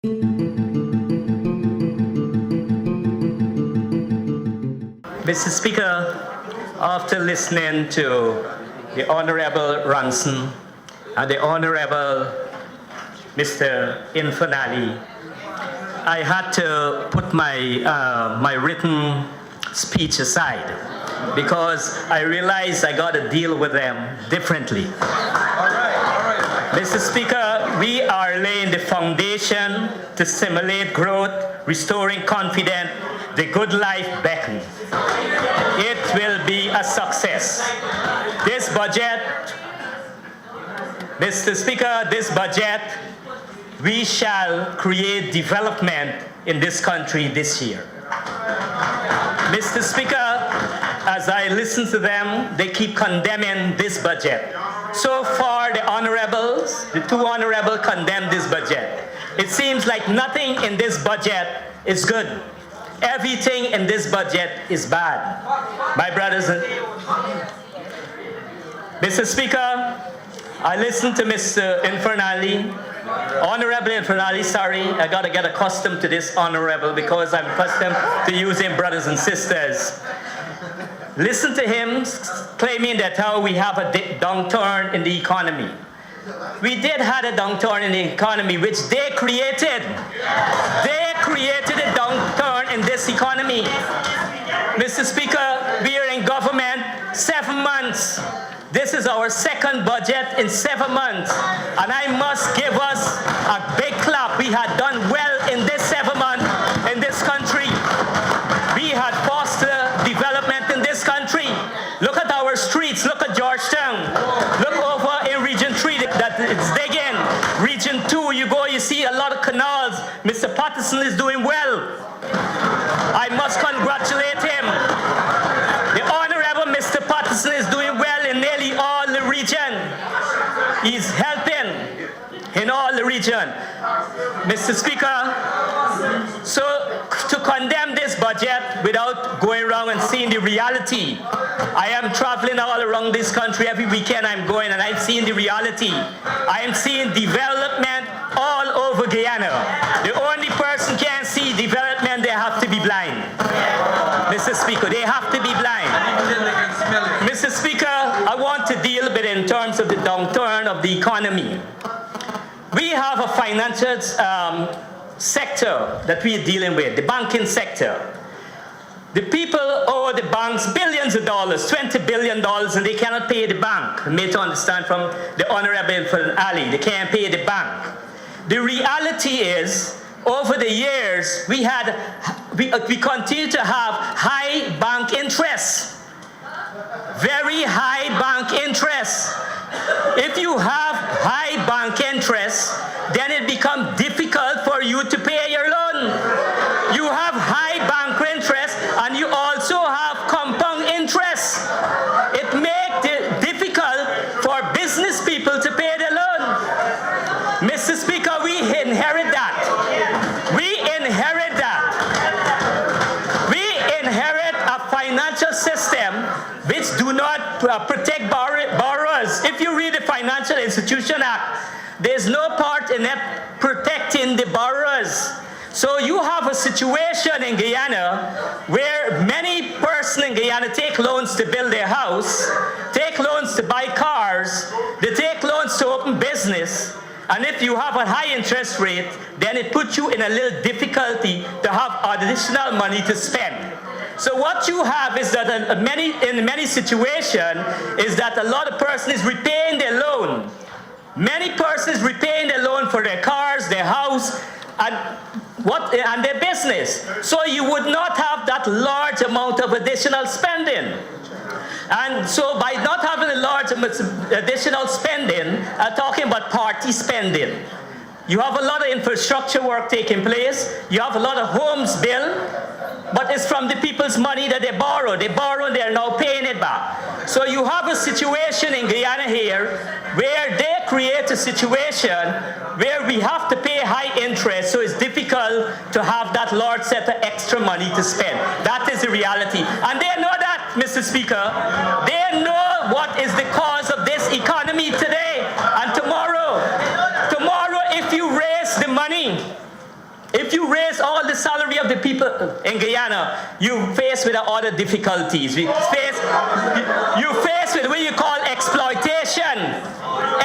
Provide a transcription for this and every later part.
Mr. Speaker, after listening to the Honorable Ranson and the Honorable Mr. Infernali, I had to put my written speech aside because I realized I got to deal with them differently. All right. Mr. Speaker, we are laying the foundation to stimulate growth, restoring confidence. The good life beckons. It will be a success. This budget, Mr. Speaker, this budget, we shall create development in this country this year. Mr. Speaker, as I listen to them, they keep condemning this budget. So far, the honorables, the two honorables condemn this budget. It seems like nothing in this budget is good. Everything in this budget is bad. My brothers and Mr. Speaker, I listened to Mr. Infernali, Honorable Infernali, sorry, I gotta get accustomed to this honorable because I'm accustomed to using brothers and sisters. Listen to him claiming that how we have a downturn in the economy. We did have a downturn in the economy, which they created. They created a downturn in this economy. Mr. Speaker, we are in government 7 months. This is our second budget in 7 months. And I must give us a big clap. We had done well in this 7 months in this country. We had fostered development in this country. Look at our streets. Look at Georgetown. Look over in Region 3 that it's digging. Region 2, you go, you see a lot of canals. Mr. Patterson is doing well. I must congratulate him. The Honorable Mr. Patterson is doing well in nearly all the region. He's helping in all the region. Mr. Speaker, so to condemn this budget without going around and seeing the reality. I am traveling all around this country. Every weekend I'm going and I'm seeing the reality. I am seeing development all over Guyana. The only person can see development, they have to be blind. Mr. Speaker, they have to be blind. Mr. Speaker, I want to deal with it in terms of the downturn of the economy. We have a financial sector that we are dealing with, the banking sector. The people owe the banks billions of dollars, $20 billion, and they cannot pay the bank. I'm made to understand from the Honorable Ali, they can't pay the bank. The reality is, over the years, we continue to have high bank interest. Very high bank interest. If you have high bank interest, then it becomes difficult for you to pay your loan. You have high bank interest and you also have compound interest. It makes it difficult for business people to pay their loan. Mr. Speaker, we inherit that. We inherit that. We inherit a financial system which do not protect borrowers. If you read the Financial Institution Act, there's no part in it protecting the borrowers. So you have a situation in Guyana where many persons in Guyana take loans to build their house, take loans to buy cars, they take loans to open business, and if you have a high interest rate, then it puts you in a little difficulty to have additional money to spend. So what you have is that in many situations is that a lot of persons is repaying their loan. Many persons repaying their loan for their cars, their house, and their business. So you would not have that large amount of additional spending. And so by not having a large additional spending, I'm talking about party spending. You have a lot of infrastructure work taking place. You have a lot of homes built. But it's from the people's money that they borrow. They borrow and they're now paying it back. So you have a situation in Guyana here where they create a situation where we have to pay high interest, so it's difficult to have that large set of extra money to spend. That is the reality. And they know that, Mr. Speaker. They know what is the cause of this economy today and tomorrow. Tomorrow, if you raise the money, If you raise all the salary of the people in Guyana, you face with other difficulties. You face with what you call exploitation.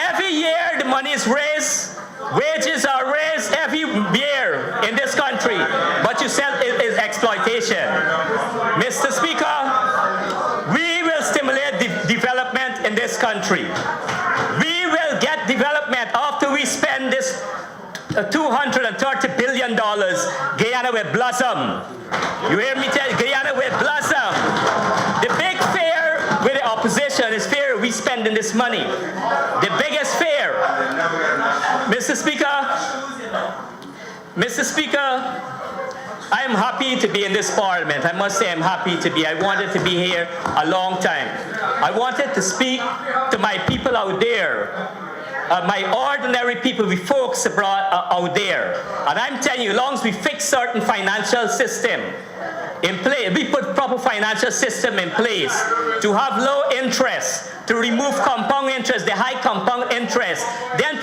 Every year the money is raised, wages are raised every year in this country, but you said it is exploitation. Mr. Speaker, we will stimulate development in this country. We will get development after we spend this $230 billion. Guyana will blossom. You hear me tell you, Guyana will blossom. The big fear with the opposition is fear we spending this money. The biggest fear. Mr. Speaker, I am happy to be in this parliament. I must say I'm happy to be. I wanted to be here a long time. I wanted to speak to my people out there. My ordinary people, we folks abroad out there. And I'm telling you, as long as we fix certain financial system in place, we put proper financial system in place to have low interest, to remove compound interest, the high compound interest, then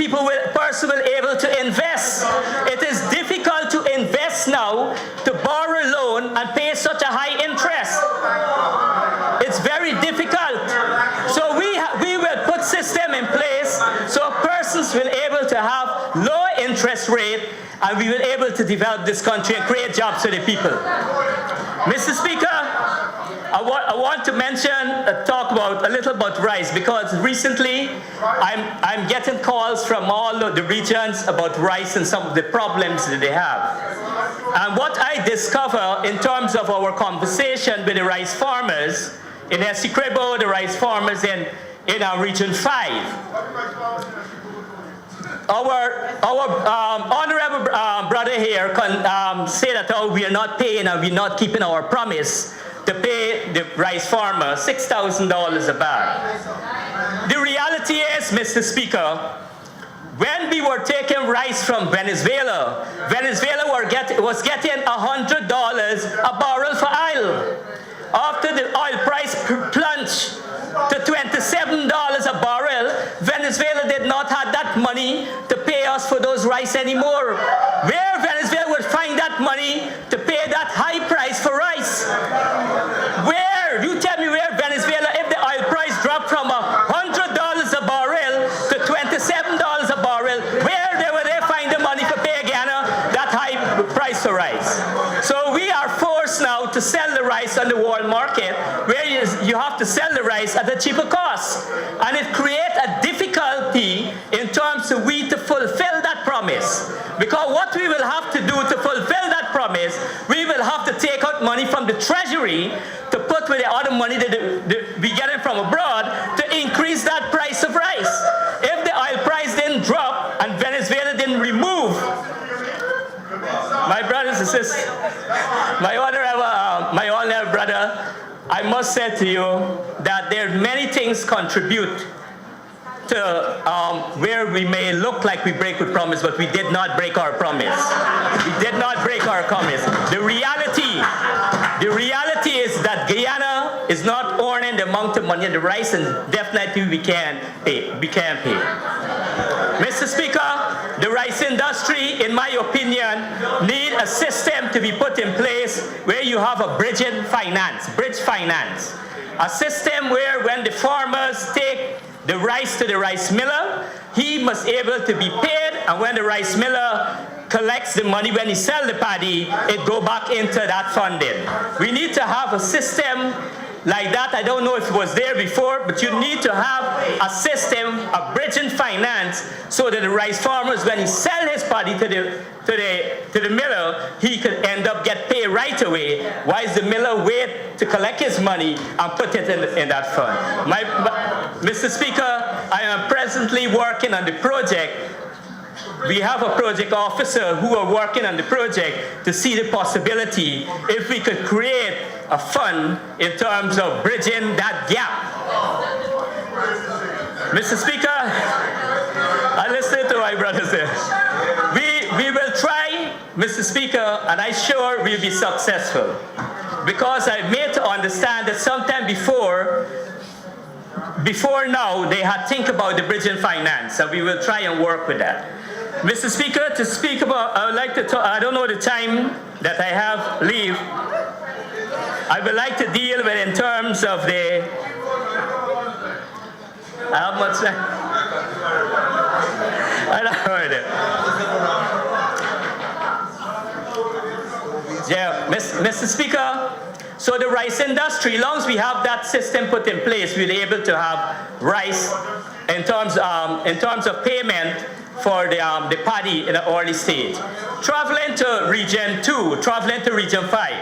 person will able to invest. It is difficult to invest now, to borrow a loan and pay such a high interest. It's very difficult. So we will put system in place so persons will able to have low interest rate, and we will able to develop this country and create jobs for the people. Mr. Speaker, I want to mention, talk about a little about rice, because recently I'm getting calls from all of the regions about rice and some of the problems that they have. And what I discover in terms of our conversation with the rice farmers in Essequibo, the rice farmers in our Region 5, our honorable brother here can say that we are not paying and we're not keeping our promise to pay the rice farmer $6,000 a bag. The reality is, Mr. Speaker, when we were taking rice from Venezuela, was getting $100 a barrel for oil. After the oil price plunged to $27 a barrel, Venezuela did not have that money to pay us for those rice anymore. Where Venezuela would find that money to pay that high price for rice? Where? You tell me where Venezuela, if the oil price dropped from $100 a barrel to $27 a barrel, where would they find the money to pay Guyana that high price for rice? So we are forced now to sell the rice on the world market, where you have to sell the rice at a cheaper cost. And it creates a difficulty in terms of we to fulfill that promise. Because what we will have to do to fulfill that promise, we will have to take out money from the treasury to put with the other money that we get it from abroad to increase that price of rice. If the oil price didn't drop and Venezuela didn't remove, my brothers and sisters, my honorable brother, I must say to you that there are many things contribute to where we may look like we break with promise, but we did not break our promise. We did not break our promise. The reality is that Guyana is not earning the amount of money in the rice, and definitely we can pay. Mr. Speaker, the rice industry, in my opinion, need a system to be put in place where you have a bridge finance, a system where when the farmers take the rice to the rice miller, he must be able to be paid, and when the rice miller collects the money when he sells the paddy, it go back into that funding. We need to have a system like that. I don't know if it was there before, but you need to have a system, a bridging finance, so that the rice farmers, when he sells his paddy to the miller, he could end up get paid right away, while the miller wait to collect his money and put it in that fund. Mr. Speaker, I am presently working on the project. We have a project officer who are working on the project to see the possibility if we could create a fund in terms of bridging that gap. Mr. Speaker, I listen to my brothers there. We will try, Mr. Speaker, and I'm sure we'll be successful. Because I made to understand that sometime before now, they had think about the bridging finance, and we will try and work with that. Mr. Speaker, to speak about, I would like to talk, I don't know the time that I have leave. I would like to deal with in terms of the, how much time? I don't know. Yeah, Mr. Speaker, so the rice industry, long as we have that system put in place, we'll be able to have rice in terms of payment for the paddy in the early stage. Traveling to Region 2, traveling to Region 5.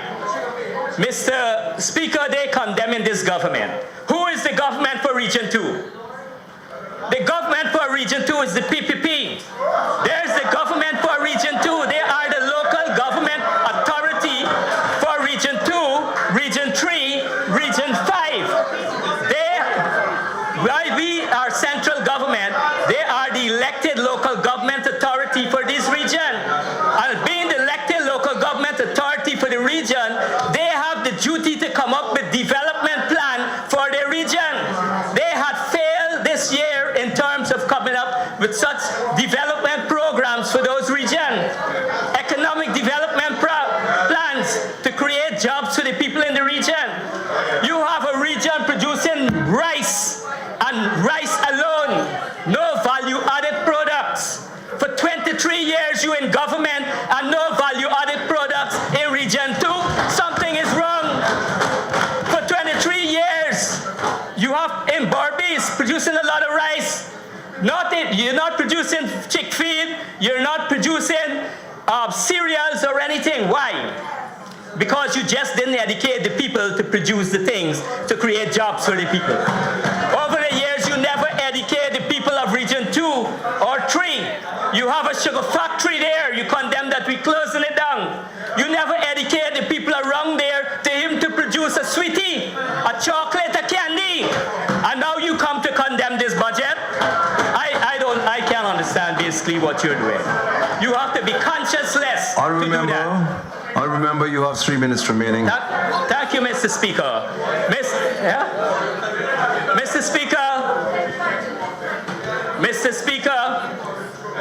Mr. Speaker, they condemning this government. Who is the government for Region 2? The government for Region 2 is the PPP. There's the government for Region 2. They are the local government authority for Region 2, Region 3, Region 5. While we are central government, they are the elected local government authority for this region. And being the elected local government authority for the region, they have the duty to come up with development plan for their region. They had failed this year in terms of coming up with such development programs for those regions. Economic development plans to create jobs for the people in the region. You have a region producing rice and rice alone, no value-added products. For 23 years you in government and no value-added products in Region 2, something is wrong. For 23 years, you have in Barbies producing a lot of rice. You're not producing chick feed, you're not producing cereals or anything. Why? Because you just didn't educate the people to produce the things to create jobs for the people. Over the years, you never educate the people of Region 2 or 3. You have a sugar factory there. You condemn that we're closing it down. You never educate the people around there to him to produce a sweetie, a chocolate, a candy. And now you come to condemn this budget? I can't understand basically what you're doing. You have to be conscienceless to do that. I remember you have 3 minutes remaining. Thank you, Mr. Speaker. Mr. Speaker,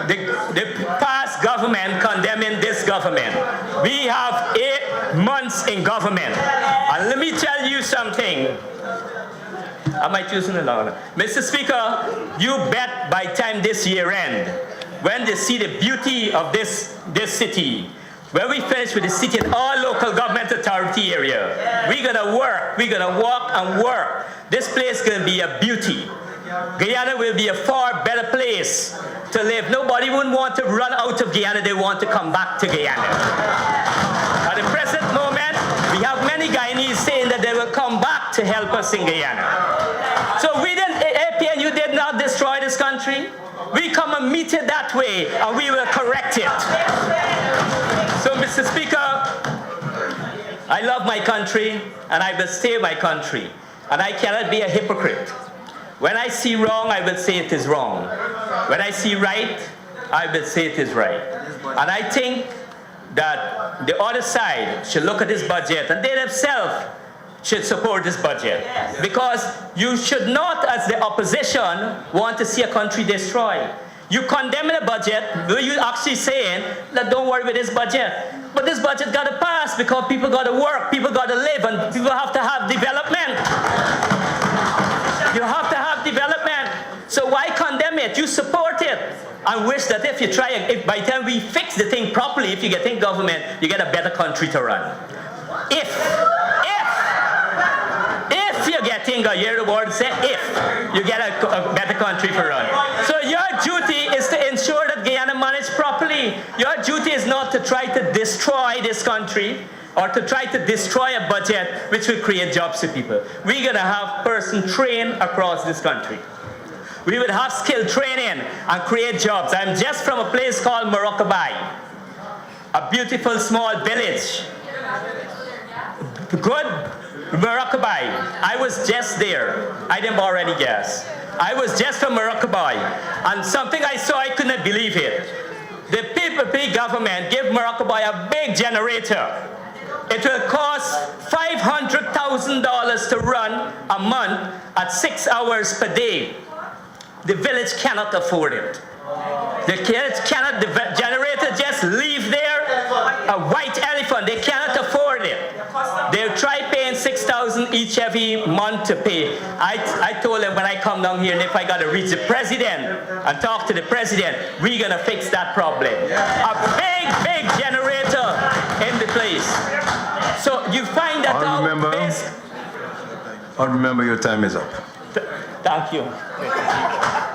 the past government condemning this government. We have 8 months in government. And let me tell you something. I might use it longer. Mr. Speaker, you bet by time this year end, when they see the beauty of this city, when we finish with the city and all local government authority area, we're gonna work, we're gonna walk and work. This place is gonna be a beauty. Guyana will be a far better place to live. Nobody wouldn't want to run out of Guyana, they want to come back to Guyana. At the present moment, we have many Guyanese saying that they will come back to help us in Guyana. So we didn't, APN, you did not destroy this country. We come and meet it that way, and we will correct it. So, Mr. Speaker, I love my country, and I will stay my country. And I cannot be a hypocrite. When I see wrong, I will say it is wrong. When I see right, I will say it is right. And I think that the other side should look at this budget, and they themselves should support this budget. Because you should not, as the opposition, want to see a country destroyed. You condemn the budget, where you actually saying that don't worry with this budget. But this budget got to pass because people got to work, people got to live, and people have to have development. You have to have development. So why condemn it? You support it. And wish that if you try, if by the time we fix the thing properly, if you get in government, you get a better country to run. If you get in, you hear the word say if, you get a better country to run. So your duty is to ensure that Guyana managed properly. Your duty is not to try to destroy this country or to try to destroy a budget which will create jobs for people. We're going to have persons trained across this country. We will have skill training and create jobs. I'm just from a place called Moroccobai, a beautiful small village. Good Moroccobai. I was just there. I didn't already guess. I was just from Moroccobai. And something I saw, I couldn't believe it. The PPP government gave Moroccobai a big generator. It will cost $500,000 to run a month at 6 hours per day. The village cannot afford it. The kids cannot, the generator just leave there. A white elephant, they cannot afford it. They'll try paying $6,000 each every month to pay. I told them when I come down here, and if I got to reach the president and talk to the president, we're going to fix that problem. A big generator in the place. So you find that out. I'll remember your time is up. Thank you.